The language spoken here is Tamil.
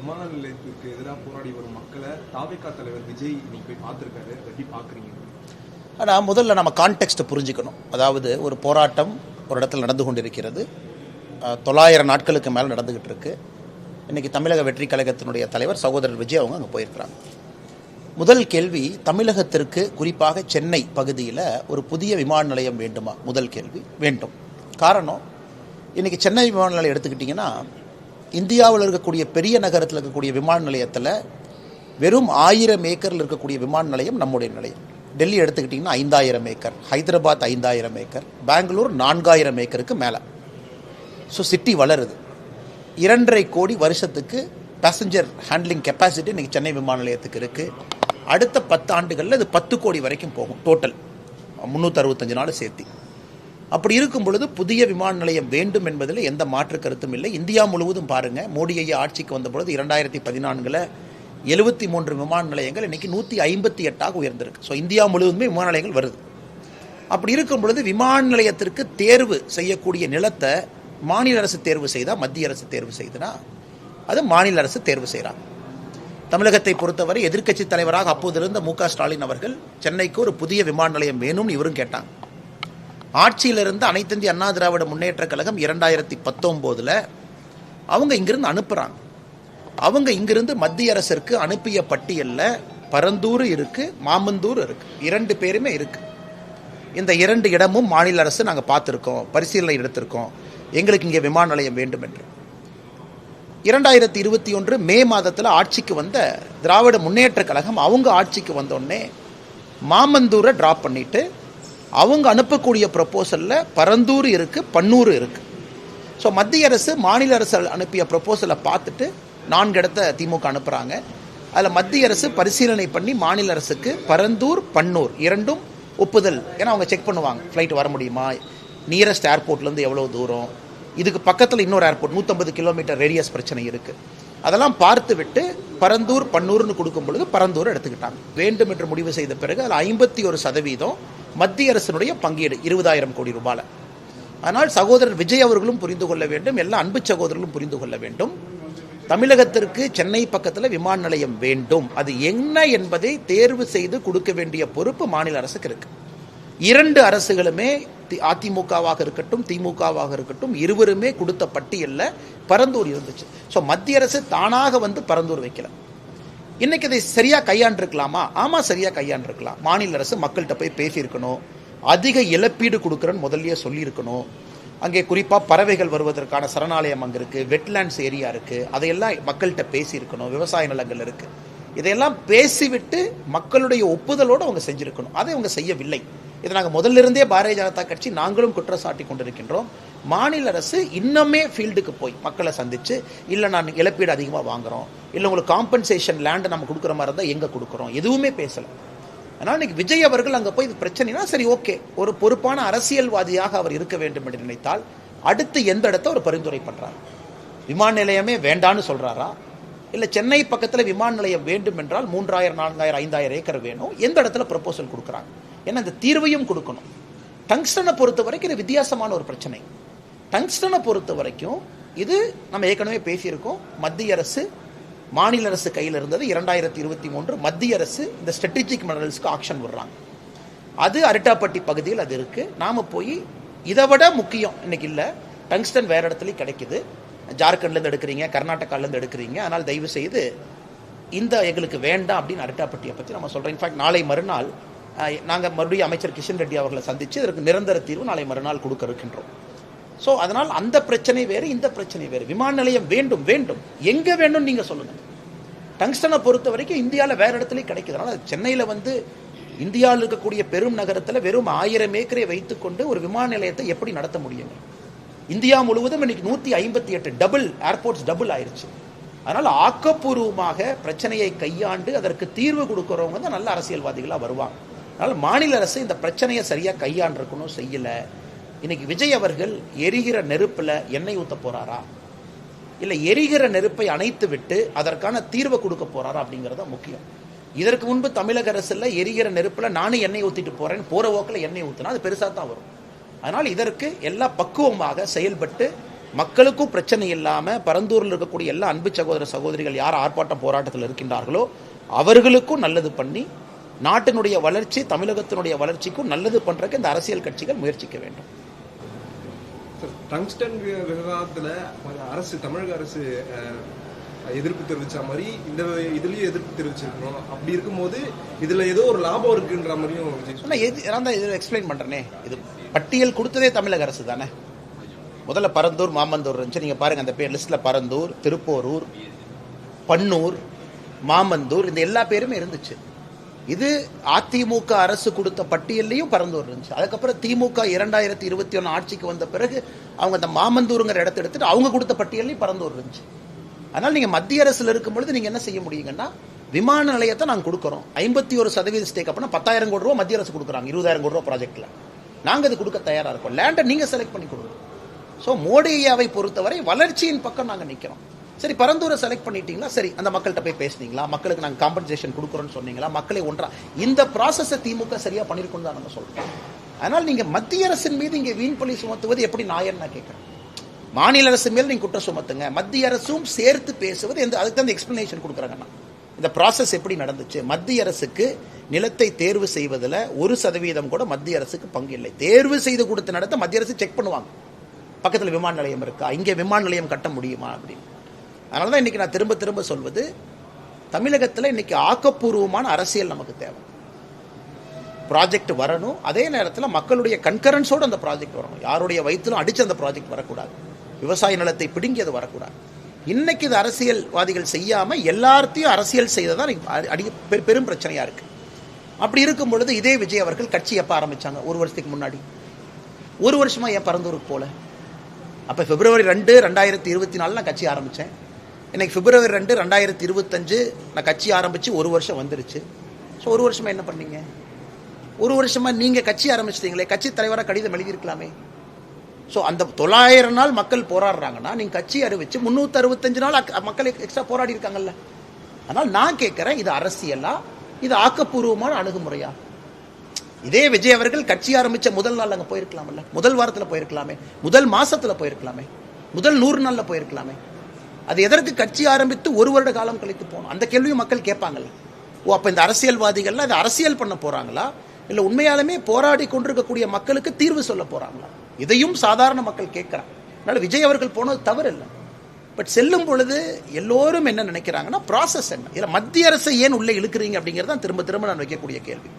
விமான நிலையத்திற்கு எதிராக போராடி வரும் மக்களை தாவேகா தலைவர் விஜய் இன்னைக்கு போய் பார்த்துருக்காரு. எப்படி பார்க்குறீங்க? ஆனால் முதல்ல நம்ம கான்டெக்ஸ்ட்டை புரிஞ்சுக்கணும். அதாவது ஒரு போராட்டம் ஒரு இடத்துல நடந்து கொண்டிருக்கிறது. 900 நாட்களுக்கு மேலே நடந்துக்கிட்டு இருக்கு. இன்றைக்கி தமிழக வெற்றி கழகத்தினுடைய தலைவர் சகோதரர் விஜய் அவங்க அங்கே போயிருக்கிறாங்க. முதல் கேள்வி, தமிழகத்திற்கு குறிப்பாக சென்னை பகுதியில் ஒரு புதிய விமான நிலையம் வேண்டுமா? முதல் கேள்வி. வேண்டும். காரணம், இன்றைக்கி சென்னை விமான நிலையம் எடுத்துக்கிட்டிங்கன்னா, இந்தியாவில் இருக்கக்கூடிய பெரிய நகரத்தில் இருக்கக்கூடிய விமான நிலையத்தில் வெறும் 1000 ஏக்கரில் இருக்கக்கூடிய விமான நிலையம் நம்முடைய நிலையம். டெல்லி எடுத்துக்கிட்டிங்கன்னா 5000 ஏக்கர், ஹைதராபாத் 5000 ஏக்கர், பெங்களூர் 4000 ஏக்கருக்கு மேலே. ஸோ சிட்டி வளருது. 2.5 கோடி வருஷத்துக்கு பேசஞ்சர் ஹேண்ட்லிங் கெப்பாசிட்டி இன்றைக்கி சென்னை விமான நிலையத்துக்கு இருக்குது. அடுத்த 10 ஆண்டுகளில் இது 10 கோடி வரைக்கும் போகும். டோட்டல் 365 நாள் சேர்த்தி. அப்படி இருக்கும் பொழுது புதிய விமான நிலையம் வேண்டும் என்பதில் எந்த மாற்று கருத்தும் இல்லை. இந்தியா முழுவதும் பாருங்கள், மோடி ஐயா ஆட்சிக்கு வந்த பொழுது 2014 73 விமான நிலையங்கள் இன்றைக்கி 158ஆக உயர்ந்திருக்கு. ஸோ இந்தியா முழுவதுமே விமான நிலையங்கள் வருது. அப்படி இருக்கும் பொழுது விமான நிலையத்திற்கு தேர்வு செய்யக்கூடிய நிலத்தை மாநில அரசு தேர்வு செய்தால், மத்திய அரசு தேர்வு செய்தனா அது மாநில அரசு தேர்வு செய்கிறாங்க. தமிழகத்தை பொறுத்தவரை எதிர்க்கட்சி தலைவராக அப்போதிருந்த மு.க. ஸ்டாலின் அவர்கள் சென்னைக்கு ஒரு புதிய விமான நிலையம் வேணும்னு இவரும் கேட்டாங்க. ஆட்சியிலிருந்து அனைத்து இந்திய அண்ணா திராவிட முன்னேற்ற கழகம் 2019 அவங்க இங்கிருந்து அனுப்புகிறாங்க. அவங்க இங்கிருந்து மத்திய அரசிற்கு அனுப்பிய பட்டியலில் பரந்தூர் இருக்குது, மாமந்தூர் இருக்குது. 2 பேருமே இருக்குது. இந்த 2 இடமும் மாநில அரசு நாங்கள் பார்த்துருக்கோம், பரிசீலனை எடுத்திருக்கோம், எங்களுக்கு இங்கே விமான நிலையம் வேண்டும் என்று. 2021 மே மாதத்தில் ஆட்சிக்கு வந்த திராவிட முன்னேற்ற கழகம் அவங்க ஆட்சிக்கு வந்தோடனே மாமந்தூரை ட்ராப் பண்ணிட்டு அவங்க அனுப்பக்கூடிய ப்ரொப்போசலில் பரந்தூர் இருக்குது, பன்னூர் இருக்குது. ஸோ மத்திய அரசு மாநில அரசு அனுப்பிய ப்ரொப்போசலை பார்த்துட்டு 4 இடத்த திமுக அனுப்புகிறாங்க. அதில் மத்திய அரசு பரிசீலனை பண்ணி மாநில அரசுக்கு பரந்தூர், பன்னூர் 2ம் ஒப்புதல். ஏன்னா அவங்க செக் பண்ணுவாங்க, ஃப்ளைட் வர முடியுமா, நியரஸ்ட் ஏர்போர்ட்லேருந்து எவ்வளோ தூரம், இதுக்கு பக்கத்தில் இன்னொரு ஏர்போர்ட் 150 கிலோமீட்டர் ரேடியஸ் பிரச்சனை இருக்குது. அதெல்லாம் பார்த்து விட்டு பரந்தூர், பன்னூர்னு கொடுக்கும் பொழுது பரந்தூர் எடுத்துக்கிட்டாங்க. வேண்டும் என்று முடிவு செய்த பிறகு அதில் 51% மத்திய அரசினுடைய பங்கீடு 20,000 கோடி ரூபாயில். ஆனால் சகோதரர் விஜய் அவர்களும் புரிந்து கொள்ள வேண்டும், எல்லா அன்பு சகோதரர்களும் புரிந்து கொள்ள வேண்டும், தமிழகத்திற்கு சென்னை பக்கத்தில் விமான நிலையம் வேண்டும். அது என்ன என்பதை தேர்வு செய்து கொடுக்க வேண்டிய பொறுப்பு மாநில அரசுக்கு இருக்கு. 2 அரசுகளுமே, அதிமுகவாக இருக்கட்டும் திமுகவாக இருக்கட்டும், இருவருமே கொடுத்த பட்டியலில் பரந்தூர் இருந்துச்சு. ஸோ மத்திய அரசு தானாக வந்து பரந்தூர் வைக்கல. இன்னைக்கு இதை சரியாக கையாண்டிருக்கலாமா? ஆமாம், சரியாக கையாண்டிருக்கலாம். மாநில அரசு மக்கள்கிட்ட போய் பேசியிருக்கணும், அதிக இழப்பீடு கொடுக்குறேன்னு முதல்லயே சொல்லியிருக்கணும். அங்கே குறிப்பாக பறவைகள் வருவதற்கான சரணாலயம் அங்கே இருக்குது, வெட்லேண்ட்ஸ் ஏரியா இருக்குது, அதையெல்லாம் மக்கள்கிட்ட பேசியிருக்கணும், விவசாய நிலங்கள் இருக்குது. இதையெல்லாம் பேசிவிட்டு மக்களுடைய ஒப்புதலோடு அவங்க செஞ்சுருக்கணும். அதை அவங்க செய்யவில்லை. இதை நாங்கள் முதலிருந்தே பாரதிய ஜனதா கட்சி நாங்களும் குற்றச்சாட்டி கொண்டிருக்கின்றோம். மாநில அரசு இன்னுமே ஃபீல்டுக்கு போய் மக்களை சந்தித்து, இல்லை நான் இழப்பீடு அதிகமாக வாங்குகிறோம், இல்லை உங்களுக்கு காம்பன்சேஷன் லேண்டு நம்ம கொடுக்குற மாதிரி இருந்தால் எங்கே கொடுக்குறோம், எதுவுமே பேசலை. ஆனால் இன்னைக்கு விஜய் அவர்கள் அங்கே போய் இது பிரச்சனைனா சரி, ஓகே, ஒரு பொறுப்பான அரசியல்வாதியாக அவர் இருக்க வேண்டும் என்று நினைத்தால் அடுத்து எந்த இடத்த ஒரு பரிந்துரை பண்ணுறாரு? விமான நிலையமே வேண்டான்னு சொல்கிறாரா, இல்லை சென்னை பக்கத்தில் விமான நிலையம் வேண்டும் என்றால் 3000, 4000, 5000 ஏக்கர் வேணும், எந்த இடத்துல ப்ரப்போசல் கொடுக்குறாங்க? ஏன்னா இந்த தீர்வையும் கொடுக்கணும். டங்ஸ்டனை பொறுத்த வரைக்கும் இது வித்தியாசமான ஒரு பிரச்சனை. டங்ஸ்டனை பொறுத்த வரைக்கும் இது நம்ம ஏற்கனவே பேசியிருக்கோம். மத்திய அரசு மாநில அரசு கையில் இருந்தது. 2023 மத்திய அரசு இந்த ஸ்ட்ராட்டஜிக் மினரல்ஸ்க்கு ஆக்ஷன் விடுறாங்க. அது அரிட்டாப்பட்டி பகுதியில் அது இருக்குது. நாம் போய் இதை விட முக்கியம் இன்னைக்கு இல்லை, டங்ஸ்டன் வேறு இடத்துலையும் கிடைக்குது. ஜார்க்கண்ட்லேருந்து எடுக்கிறீங்க, கர்நாடகாலேருந்து எடுக்கிறீங்க, ஆனால் தயவு செய்து இந்த எங்களுக்கு வேண்டாம் அப்படின்னு அரிட்டாப்பட்டியை பற்றி நம்ம சொல்கிறோம். இன்ஃபேக்ட் நாளை மறுநாள் நாங்கள் மறுபடியும் அமைச்சர் கிஷன் ரெட்டி அவர்களை சந்தித்து இதற்கு நிரந்தர தீர்வு நாளை மறுநாள் கொடுக்க இருக்கின்றோம். ஸோ அதனால் அந்த பிரச்சனை வேறு, இந்த பிரச்சனை வேறு. விமான நிலையம் வேண்டும், வேண்டும், எங்கே வேண்டும் நீங்கள் சொல்லுங்கள். டங்ஸ்டனை பொறுத்த வரைக்கும் இந்தியாவில் வேறு இடத்துலையும் கிடைக்குது. அதனால் சென்னையில் வந்து இந்தியாவில் இருக்கக்கூடிய பெரும் நகரத்தில் வெறும் 1000 ஏக்கரை வைத்துக்கொண்டு ஒரு விமான நிலையத்தை எப்படி நடத்த முடியுங்க? இந்தியா முழுவதும் இன்னைக்கு 158 டபுள் ஏர்போர்ட்ஸ் டபுள் ஆயிடுச்சு. அதனால் ஆக்கப்பூர்வமாக பிரச்சனையை கையாண்டு அதற்கு தீர்வு கொடுக்குறவங்க தான் நல்ல அரசியல்வாதிகளாக வருவாங்க. அதனால் மாநில அரசு இந்த பிரச்சனையை சரியாக கையாண்டிருக்கணும், செய்யலை. இன்னைக்கு விஜய் அவர்கள் எரிகிற நெருப்பில் எண்ணெய் ஊற்ற போகிறாரா, இல்லை எரிகிற நெருப்பை அணைத்து விட்டு அதற்கான தீர்வை கொடுக்க போகிறாரா அப்படிங்கிறது தான் முக்கியம். இதற்கு முன்பு தமிழக அரசில் எரிகிற நெருப்பில் நானும் எண்ணெய் ஊற்றிட்டு போகிறேன், போகிற போக்கில் எண்ணெய் ஊற்றினா அது பெருசாக தான் வரும். அதனால் இதற்கு எல்லா பக்குவமாக செயல்பட்டு மக்களுக்கும் பிரச்சனை இல்லாமல் பரந்தூரில் இருக்கக்கூடிய எல்லா அன்பு சகோதர சகோதரிகள் யார் ஆர்ப்பாட்ட போராட்டத்தில் இருக்கின்றார்களோ அவர்களுக்கும் நல்லது பண்ணி நாட்டினுடைய வளர்ச்சி, தமிழகத்தினுடைய வளர்ச்சிக்கும் நல்லது பண்றதுக்கு இந்த அரசியல் கட்சிகள் முயற்சிக்க வேண்டும். டங்ஸ்டன் விவகாரத்துல அரசு, தமிழக அரசு எதிர்ப்பு தெரிவிச்ச மாதிரி இந்த இதுலயும் எதிர்ப்பு தெரிவிச்சிருக்கணும். அப்படி இருக்கும்போது இதுல ஏதோ ஒரு லாபம் இருக்குன்ற மாதிரியும் நான் தான் இதில் எக்ஸ்பிளைன் பண்றேனே. இது பட்டியல் கொடுத்ததே தமிழக அரசு தானே. முதல்ல பரந்தூர், மாமந்தூர் இருந்துச்சு. நீங்க பாருங்க அந்த பேர் லிஸ்ட்ல பரந்தூர், திருப்போரூர், பன்னூர், மாமந்தூர், இந்த எல்லா பேருமே இருந்துச்சு. இது அதிமுக அரசு கொடுத்த பட்டியல்லையும் பரந்தூர் இருந்துச்சு. அதுக்கப்புறம் திமுக 2021 ஆட்சிக்கு வந்த பிறகு அவங்க அந்த மாமந்தூருங்கிற இடத்த எடுத்துட்டு அவங்க கொடுத்த பட்டியல்லையும் பரந்தூர் இருந்துச்சு. அதனால நீங்க மத்திய அரசுல இருக்கும் பொழுது நீங்க என்ன செய்ய முடியுங்கன்னா, விமான நிலையத்தை நாங்க கொடுக்குறோம் 51% ஸ்டேக், அப்படின்னா 10,000 கோடி ரூபாய் மத்திய அரசு கொடுக்குறாங்க 20,000 கோடி ரூபாய் ப்ராஜெக்ட்ல. நாங்க அது கொடுக்க தயாரா இருக்கோம். லேண்டை நீங்க செலக்ட் பண்ணி கொடுங்க. ஸோ மோடி ஐயாவை பொறுத்தவரை வளர்ச்சியின் பக்கம் நாங்க நிக்கிறோம். சரி, பரந்தூரை செலக்ட் பண்ணிட்டீங்களா, சரி அந்த மக்கள்கிட்ட போய் பேசுனீங்களா, மக்களுக்கு நாங்கள் காம்பன்சேஷன் கொடுக்குறோன்னு சொன்னீங்களா, மக்களை ஒன்றா இந்த ப்ராசஸை திமுக சரியா பண்ணிருக்கோம் தான் நம்ம சொல்றோம். அதனால் நீங்க மத்திய அரசின் மீது இங்கே வீண் பழி சுமத்துவது எப்படி நியாயம் நான் கேட்கிறேன். மாநில அரசு மேல் நீங்க குற்றம் சுமத்துங்க, மத்திய அரசும் சேர்த்து பேசுவது அதுக்கு தான் எக்ஸ்பிளனேஷன் கொடுக்குறாங்கன்னா இந்த ப்ராசஸ் எப்படி நடந்துச்சு. மத்திய அரசுக்கு நிலத்தை தேர்வு செய்வதில் 1% கூட மத்திய அரசுக்கு பங்கு இல்லை. தேர்வு செய்து கொடுத்த நிலத்தை மத்திய அரசு செக் பண்ணுவாங்க, பக்கத்தில் விமான நிலையம் இருக்கா, இங்கே விமான நிலையம் கட்ட முடியுமா அப்படின்னு. அதனால தான் இன்னைக்கு நான் திரும்ப திரும்ப சொல்வது, தமிழகத்தில் இன்னைக்கு ஆக்கப்பூர்வமான அரசியல் நமக்கு தேவை. ப்ராஜெக்ட் வரணும், அதே நேரத்தில் மக்களுடைய கன்கரன்ஸோடு அந்த ப்ராஜெக்ட் வரணும். யாருடைய வயிற்றிலும் அடிச்சு அந்த ப்ராஜெக்ட் வரக்கூடாது, விவசாய நிலத்தை பிடுங்கி அது வரக்கூடாது. இன்னைக்கு இது அரசியல்வாதிகள் செய்யாம எல்லாத்தையும் அரசியல் செய்ததான் பெரும் பிரச்சனையா இருக்கு. அப்படி இருக்கும் பொழுது இதே விஜய் அவர்கள் கட்சி எப்ப ஆரம்பிச்சாங்க? 1 வருஷத்துக்கு முன்னாடி. 1 வருஷமா ஏன் பரந்தூருக்கு போல? அப்ப February 2, 2024 நான் கட்சி ஆரம்பிச்சேன். இன்னைக்கு February 2, 2025 நான் கட்சி ஆரம்பிச்சு 1 வருஷம் வந்துருச்சு. ஸோ 1 வருஷமா என்ன பண்ணீங்க? 1 வருஷமா நீங்க கட்சி ஆரம்பிச்சிட்டீங்களே, கட்சி தலைவராக கடிதம் எழுதியிருக்கலாமே. ஸோ அந்த 900 நாள் மக்கள் போராடுறாங்கன்னா நீங்க கட்சி அறிவிச்சு 365 நாள் மக்கள் எக்ஸ்ட்ரா போராடி இருக்காங்கல்ல. அதனால் நான் கேட்கிறேன், இது அரசியலா, இது ஆக்கப்பூர்வமான அணுகுமுறையா? இதே விஜய் அவர்கள் கட்சி ஆரம்பிச்ச முதல் நாள் அங்க போயிருக்கலாம்ல, முதல் வாரத்தில் போயிருக்கலாமே, முதல் மாசத்துல போயிருக்கலாமே, முதல் 100 நாள்ல போயிருக்கலாமே. அது எதற்கு கட்சி ஆரம்பித்து 1 வருட காலம் கழித்து போகணும்? அந்த கேள்வியும் மக்கள் கேட்பாங்கல்ல. ஓ, அப்ப இந்த அரசியல்வாதிகள்லாம் இது அரசியல் பண்ண போறாங்களா, இல்ல உண்மையாலுமே போராடி கொண்டிருக்கக்கூடிய மக்களுக்கு தீர்வு சொல்ல போறாங்களா? இதையும் சாதாரண மக்கள் கேட்கிறாங்க. அதனால விஜய் அவர்கள் போனது தவறு இல்லை. பட் செல்லும் பொழுது எல்லோரும் என்ன நினைக்கிறாங்கன்னா, ப்ராசஸ் என்ன, இல்ல மத்திய அரசை ஏன் உள்ள இழுக்கிறீங்க அப்படிங்கிறது தான் திரும்ப திரும்ப நான் வைக்கக்கூடிய கேள்வி.